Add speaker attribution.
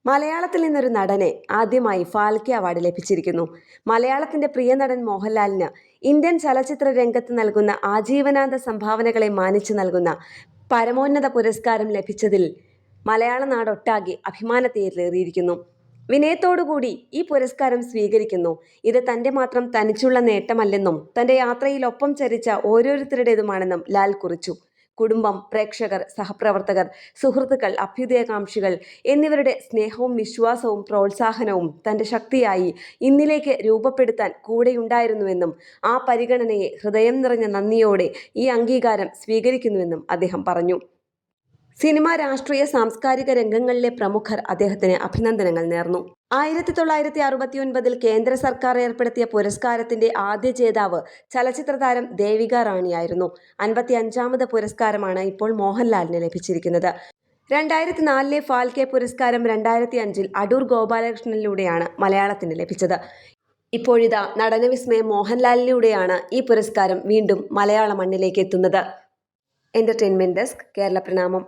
Speaker 1: മലയാളത്തിൽ നിന്നൊരു നടനെ ആദ്യമായി ഫാൽക്കെ അവാർഡ് ലഭിച്ചിരിക്കുന്നു. മലയാളത്തിന്റെ പ്രിയ നടൻ മോഹൻലാലിന് ഇന്ത്യൻ ചലച്ചിത്ര രംഗത്ത് നൽകുന്ന ആജീവനാന്ത സംഭാവനകളെ മാനിച്ചു നൽകുന്ന പരമോന്നത പുരസ്കാരം ലഭിച്ചതിൽ മലയാള നാടൊട്ടാകെ അഭിമാനത്തേറിയിരിക്കുന്നു. വിനയത്തോടുകൂടി ഈ പുരസ്കാരം സ്വീകരിക്കുന്നു. ഇത് തന്റെ മാത്രം തനിച്ചുള്ള നേട്ടമല്ലെന്നും തന്റെ യാത്രയിൽ ഒപ്പം ചരിച്ച ഓരോരുത്തരുടേതുമാണെന്നും ലാൽ കുറിച്ചു. കുടുംബം, പ്രേക്ഷകർ, സഹപ്രവർത്തകർ, സുഹൃത്തുക്കൾ, അഭ്യുദയകാംക്ഷികൾ എന്നിവരുടെ സ്നേഹവും വിശ്വാസവും പ്രോത്സാഹനവും തന്റെ ശക്തിയായി ഇന്നിലേക്ക് രൂപപ്പെടുത്താൻ കൂടെയുണ്ടായിരുന്നുവെന്നും ആ പരിഗണനയെ ഹൃദയം നിറഞ്ഞ നന്ദിയോടെ ഈ അംഗീകാരം സ്വീകരിക്കുന്നുവെന്നും അദ്ദേഹം പറഞ്ഞു. സിനിമ, രാഷ്ട്രീയ, സാംസ്കാരിക രംഗങ്ങളിലെ പ്രമുഖർ അദ്ദേഹത്തിന് അഭിനന്ദനങ്ങൾ നേർന്നു. 1969 കേന്ദ്ര സർക്കാർ ഏർപ്പെടുത്തിയ പുരസ്കാരത്തിന്റെ ആദ്യ ജേതാവ് ചലച്ചിത്ര താരം ദേവിക റാണിയായിരുന്നു. 55ാമത് പുരസ്കാരമാണ് ഇപ്പോൾ മോഹൻലാലിന് ലഭിച്ചിരിക്കുന്നത്. 2004 ഫാൽക്കെ പുരസ്കാരം 2005 അടൂർ ഗോപാലകൃഷ്ണനിലൂടെയാണ് മലയാളത്തിന് ലഭിച്ചത്. ഇപ്പോഴിതാ നടനവിസ്മയം മോഹൻലാലിലൂടെയാണ് ഈ പുരസ്കാരം വീണ്ടും മലയാള മണ്ണിലേക്ക് എത്തുന്നത്. എന്റർടൈൻമെന്റ് ഡെസ്ക്, കേരള പ്രണാമം.